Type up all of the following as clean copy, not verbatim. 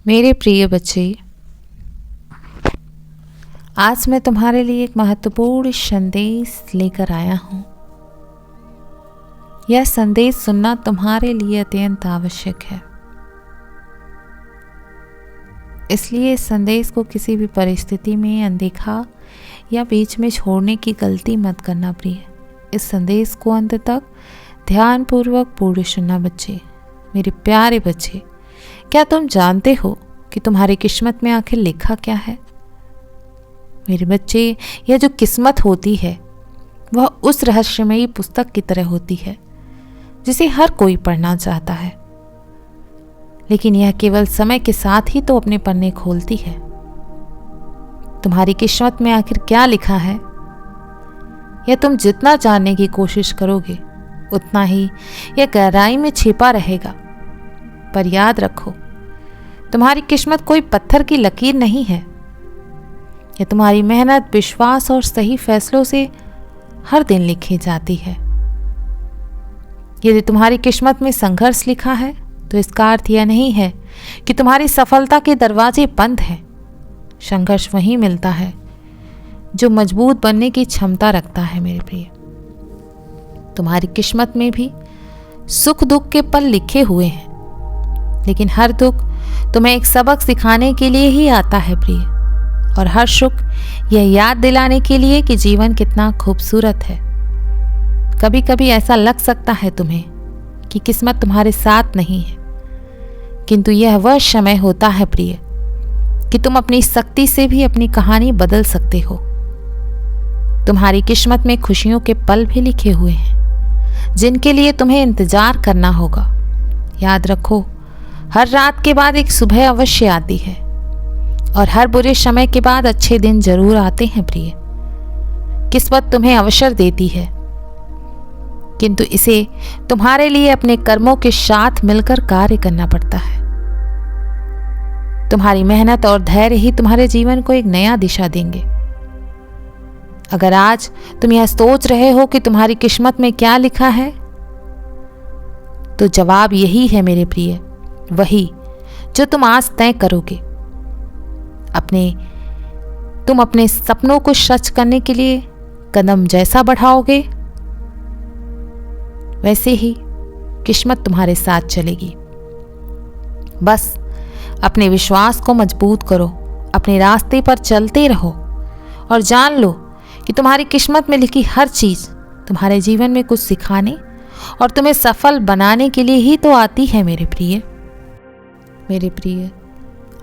मेरे प्रिय बच्चे, आज मैं तुम्हारे लिए एक महत्वपूर्ण संदेश लेकर आया हूँ। यह संदेश सुनना तुम्हारे लिए अत्यंत आवश्यक है, इसलिए इस संदेश को किसी भी परिस्थिति में अनदेखा या बीच में छोड़ने की गलती मत करना प्रिय। इस संदेश को अंत तक ध्यानपूर्वक पूरे सुनना बच्चे। मेरे प्यारे बच्चे, क्या तुम जानते हो कि तुम्हारी किस्मत में आखिर लिखा क्या है? मेरे बच्चे, यह जो किस्मत होती है वह उस रहस्यमयी पुस्तक की तरह होती है जिसे हर कोई पढ़ना चाहता है, लेकिन यह केवल समय के साथ ही तो अपने पन्ने खोलती है। तुम्हारी किस्मत में आखिर क्या लिखा है, यह तुम जितना जानने की कोशिश करोगे उतना ही यह गहराई में छिपा रहेगा। पर याद रखो, तुम्हारी किस्मत कोई पत्थर की लकीर नहीं है। यह तुम्हारी मेहनत, विश्वास और सही फैसलों से हर दिन लिखी जाती है। यदि तुम्हारी किस्मत में संघर्ष लिखा है तो इसका अर्थ यह नहीं है कि तुम्हारी सफलता के दरवाजे बंद हैं। संघर्ष वहीं मिलता है जो मजबूत बनने की क्षमता रखता है। मेरे प्रिय, तुम्हारी किस्मत में भी सुख दुख के पल लिखे हुए हैं, लेकिन हर दुख तुम्हें एक सबक सिखाने के लिए ही आता है प्रिय, और हर सुख यह याद दिलाने के लिए कि जीवन कितना खूबसूरत है। कभी कभी ऐसा लग सकता है तुम्हें कि किस्मत तुम्हारे साथ नहीं है, किंतु यह वह समय होता है प्रिय कि तुम अपनी शक्ति से भी अपनी कहानी बदल सकते हो। तुम्हारी किस्मत में खुशियों के पल भी लिखे हुए हैं जिनके लिए तुम्हें इंतजार करना होगा। याद रखो, हर रात के बाद एक सुबह अवश्य आती है, और हर बुरे समय के बाद अच्छे दिन जरूर आते हैं प्रिय। किस्मत तुम्हें अवसर देती है, किंतु इसे तुम्हारे लिए अपने कर्मों के साथ मिलकर कार्य करना पड़ता है। तुम्हारी मेहनत और धैर्य ही तुम्हारे जीवन को एक नया दिशा देंगे। अगर आज तुम यह सोच रहे हो कि तुम्हारी किस्मत में क्या लिखा है, तो जवाब यही है मेरे प्रिय, वही जो तुम आज तय करोगे। तुम अपने सपनों को सच करने के लिए कदम जैसा बढ़ाओगे, वैसे ही किस्मत तुम्हारे साथ चलेगी। बस अपने विश्वास को मजबूत करो, अपने रास्ते पर चलते रहो और जान लो कि तुम्हारी किस्मत में लिखी हर चीज तुम्हारे जीवन में कुछ सिखाने और तुम्हें सफल बनाने के लिए ही तो आती है। मेरे प्रिय,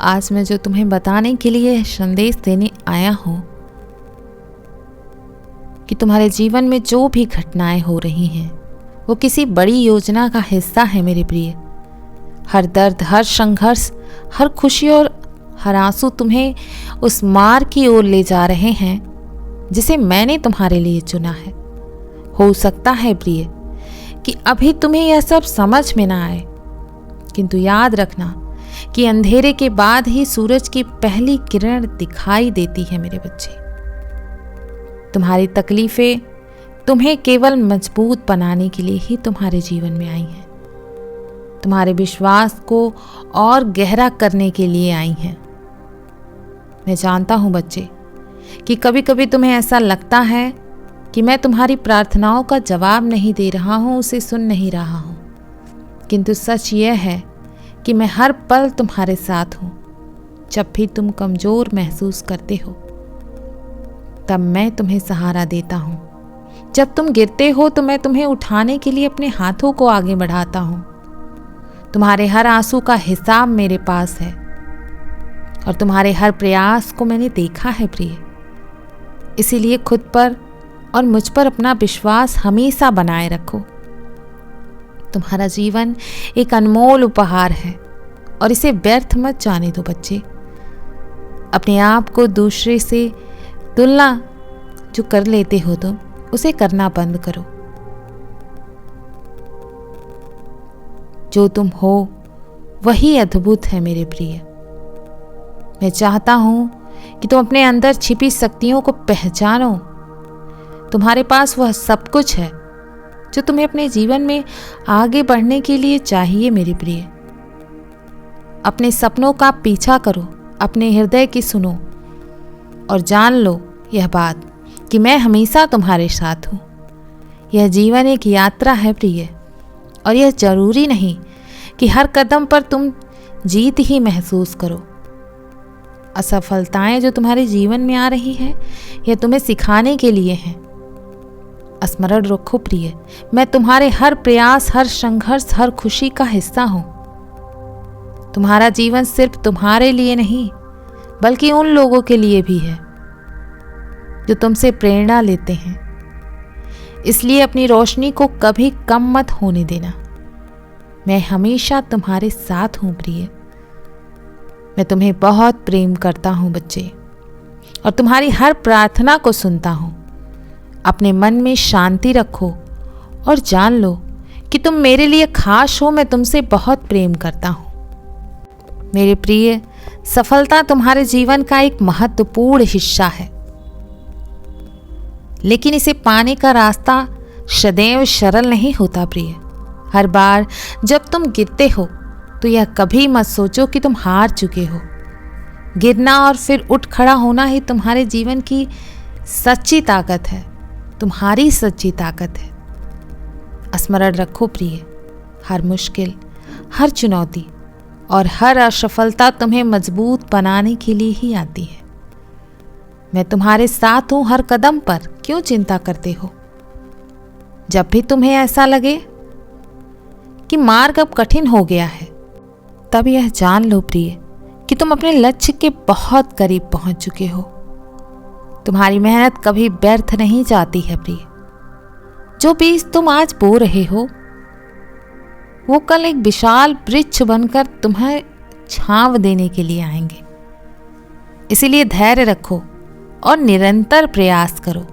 आज मैं जो तुम्हें बताने के लिए संदेश देने आया हूं कि तुम्हारे जीवन में जो भी घटनाएं हो रही हैं वो किसी बड़ी योजना का हिस्सा है। मेरे प्रिय, हर दर्द, हर संघर्ष, हर खुशी और हर आंसू तुम्हें उस मार्ग की ओर ले जा रहे हैं जिसे मैंने तुम्हारे लिए चुना है। हो सकता है प्रिय कि अभी तुम्हें यह सब समझ में ना आए, किंतु याद रखना कि अंधेरे के बाद ही सूरज की पहली किरण दिखाई देती है। मेरे बच्चे, तुम्हारी तकलीफें तुम्हें केवल मजबूत बनाने के लिए ही तुम्हारे जीवन में आई हैं, तुम्हारे विश्वास को और गहरा करने के लिए आई हैं। मैं जानता हूं बच्चे कि कभी कभी तुम्हें ऐसा लगता है कि मैं तुम्हारी प्रार्थनाओं का जवाब नहीं दे रहा हूं, उसे सुन नहीं रहा हूं, किंतु सच यह है कि मैं हर पल तुम्हारे साथ हूं। जब भी तुम कमजोर महसूस करते हो तब मैं तुम्हें सहारा देता हूं। जब तुम गिरते हो तो मैं तुम्हें उठाने के लिए अपने हाथों को आगे बढ़ाता हूं। तुम्हारे हर आंसू का हिसाब मेरे पास है, और तुम्हारे हर प्रयास को मैंने देखा है प्रिय। इसीलिए खुद पर और मुझ पर अपना विश्वास हमेशा बनाए रखो। तुम्हारा जीवन एक अनमोल उपहार है और इसे व्यर्थ मत जाने दो बच्चे। अपने आप को दूसरे से तुलना जो कर लेते हो तुम, उसे करना बंद करो। जो तुम हो वही अद्भुत है मेरे प्रिय। मैं चाहता हूं कि तुम अपने अंदर छिपी शक्तियों को पहचानो। तुम्हारे पास वह सब कुछ है जो तुम्हें अपने जीवन में आगे बढ़ने के लिए चाहिए। मेरे प्रिय, अपने सपनों का पीछा करो, अपने हृदय की सुनो और जान लो यह बात कि मैं हमेशा तुम्हारे साथ हूँ। यह जीवन एक यात्रा है प्रिय, और यह जरूरी नहीं कि हर कदम पर तुम जीत ही महसूस करो। असफलताएं जो तुम्हारे जीवन में आ रही हैं, यह तुम्हें सिखाने के लिए हैं। स्मरण रखो प्रिय, मैं तुम्हारे हर प्रयास, हर संघर्ष, हर खुशी का हिस्सा हूं। तुम्हारा जीवन सिर्फ तुम्हारे लिए नहीं, बल्कि उन लोगों के लिए भी है जो तुमसे प्रेरणा लेते हैं। इसलिए अपनी रोशनी को कभी कम मत होने देना। मैं हमेशा तुम्हारे साथ हूं प्रिय। मैं तुम्हें बहुत प्रेम करता हूं बच्चे, और तुम्हारी हर प्रार्थना को सुनता हूं। अपने मन में शांति रखो और जान लो कि तुम मेरे लिए खास हो। मैं तुमसे बहुत प्रेम करता हूं मेरे प्रिय। सफलता तुम्हारे जीवन का एक महत्वपूर्ण हिस्सा है, लेकिन इसे पाने का रास्ता सदैव सरल नहीं होता प्रिय। हर बार जब तुम गिरते हो तो यह कभी मत सोचो कि तुम हार चुके हो। गिरना और फिर उठ खड़ा होना ही तुम्हारे जीवन की सच्ची ताकत है, तुम्हारी सच्ची ताकत है। स्मरण रखो प्रिय, हर मुश्किल, हर चुनौती और हर असफलता तुम्हें मजबूत बनाने के लिए ही आती है। मैं तुम्हारे साथ हूं हर कदम पर। क्यों चिंता करते हो? जब भी तुम्हें ऐसा लगे कि मार्ग अब कठिन हो गया है, तब यह जान लो प्रिय कि तुम अपने लक्ष्य के बहुत करीब पहुंच चुके हो। तुम्हारी मेहनत कभी व्यर्थ नहीं जाती है प्रिय। जो बीज तुम आज बो रहे हो, वो कल एक विशाल वृक्ष बनकर तुम्हें छांव देने के लिए आएंगे। इसीलिए धैर्य रखो और निरंतर प्रयास करो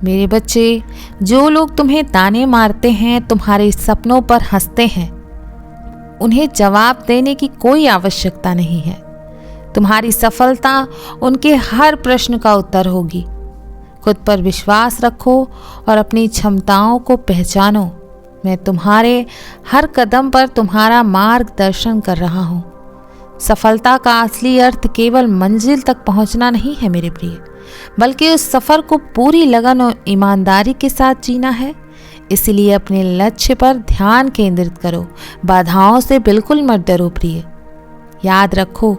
मेरे बच्चे। जो लोग तुम्हें ताने मारते हैं, तुम्हारे सपनों पर हंसते हैं, उन्हें जवाब देने की कोई आवश्यकता नहीं है। तुम्हारी सफलता उनके हर प्रश्न का उत्तर होगी। खुद पर विश्वास रखो और अपनी क्षमताओं को पहचानो। मैं तुम्हारे हर कदम पर तुम्हारा मार्गदर्शन कर रहा हूँ। सफलता का असली अर्थ केवल मंजिल तक पहुँचना नहीं है मेरे प्रिय, बल्कि उस सफ़र को पूरी लगन और ईमानदारी के साथ जीना है। इसलिए अपने लक्ष्य पर ध्यान केंद्रित करो, बाधाओं से बिल्कुल मत डरो प्रिय। याद रखो,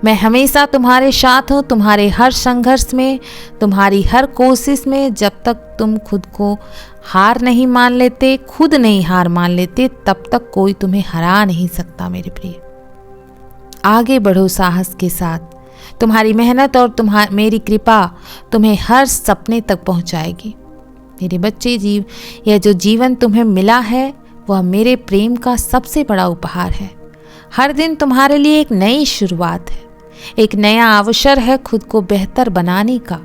मैं हमेशा तुम्हारे साथ हूँ, तुम्हारे हर संघर्ष में, तुम्हारी हर कोशिश में। जब तक तुम खुद को हार नहीं मान लेते, खुद नहीं हार मान लेते, तब तक कोई तुम्हें हरा नहीं सकता मेरे प्रिय। आगे बढ़ो साहस के साथ। तुम्हारी मेहनत और मेरी कृपा तुम्हें हर सपने तक पहुँचाएगी मेरे बच्चे। यह जो जीवन तुम्हें मिला है, वह मेरे प्रेम का सबसे बड़ा उपहार है। हर दिन तुम्हारे लिए एक नई शुरुआत है, एक नया अवसर है खुद को बेहतर बनाने का।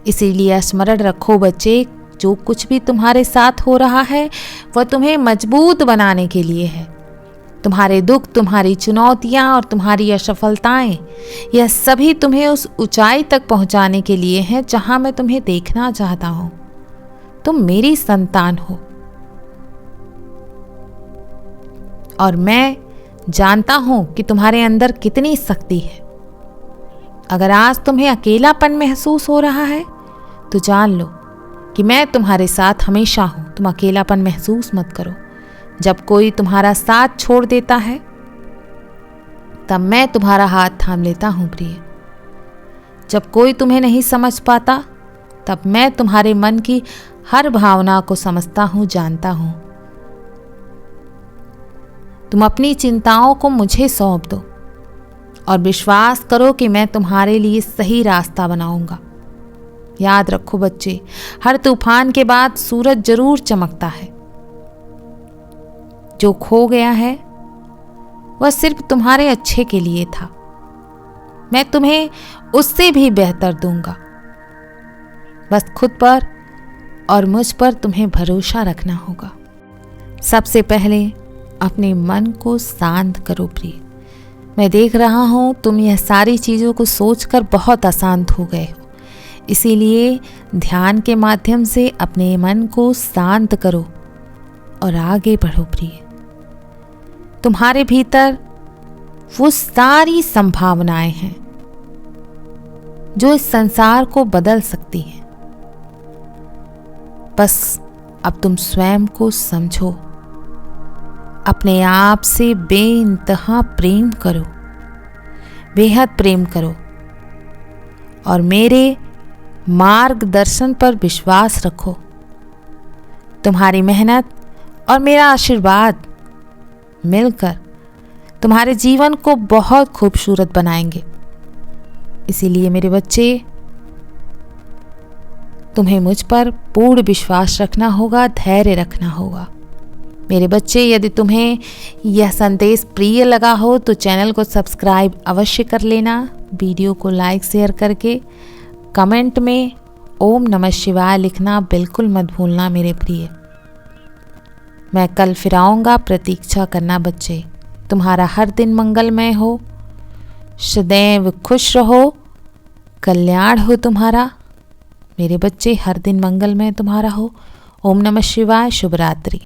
इसीलिए स्मरण रखो बच्चे, जो कुछ भी तुम्हारे साथ हो रहा है, वह तुम्हें मजबूत बनाने के लिए है। तुम्हारे दुख, तुम्हारी चुनौतियां और तुम्हारी असफलताएं, यह सभी तुम्हें उस ऊंचाई तक पहुंचाने के लिए हैं जहां मैं तुम्हें देखना चाहता हूं। तुम मेरी संतान हो और मैं जानता हूं कि तुम्हारे अंदर कितनी शक्ति है। अगर आज तुम्हें अकेलापन महसूस हो रहा है, तो जान लो कि मैं तुम्हारे साथ हमेशा हूं। तुम अकेलापन महसूस मत करो। जब कोई तुम्हारा साथ छोड़ देता है, तब मैं तुम्हारा हाथ थाम लेता हूं प्रिय। जब कोई तुम्हें नहीं समझ पाता, तब मैं तुम्हारे मन की हर भावना को समझता हूं, जानता हूं। तुम अपनी चिंताओं को मुझे सौंप दो और विश्वास करो कि मैं तुम्हारे लिए सही रास्ता बनाऊंगा। याद रखो बच्चे, हर तूफान के बाद सूरज जरूर चमकता है। जो खो गया है, वह सिर्फ तुम्हारे अच्छे के लिए था। मैं तुम्हें उससे भी बेहतर दूंगा। बस खुद पर और मुझ पर तुम्हें भरोसा रखना होगा। सबसे पहले अपने मन को शांत करो प्रिय। मैं देख रहा हूँ तुम यह सारी चीज़ों को सोचकर बहुत अशांत हो गए हो। इसीलिए ध्यान के माध्यम से अपने मन को शांत करो और आगे बढ़ो प्रिय। तुम्हारे भीतर वो सारी संभावनाएं हैं जो इस संसार को बदल सकती हैं। बस अब तुम स्वयं को समझो, अपने आप से बेइंतहा प्रेम करो, बेहद प्रेम करो और मेरे मार्गदर्शन पर विश्वास रखो। तुम्हारी मेहनत और मेरा आशीर्वाद मिलकर तुम्हारे जीवन को बहुत खूबसूरत बनाएंगे। इसीलिए मेरे बच्चे, तुम्हें मुझ पर पूर्ण विश्वास रखना होगा, धैर्य रखना होगा। मेरे बच्चे, यदि तुम्हें यह संदेश प्रिय लगा हो तो चैनल को सब्सक्राइब अवश्य कर लेना। वीडियो को लाइक शेयर करके कमेंट में ओम नमः शिवाय लिखना बिल्कुल मत भूलना मेरे प्रिय। मैं कल फिर आऊँगा, प्रतीक्षा करना बच्चे। तुम्हारा हर दिन मंगलमय हो, सदैव खुश रहो, कल्याण हो तुम्हारा। मेरे बच्चे, हर दिन मंगलमय तुम्हारा हो। ओम नमः शिवाय। शुभ रात्रि।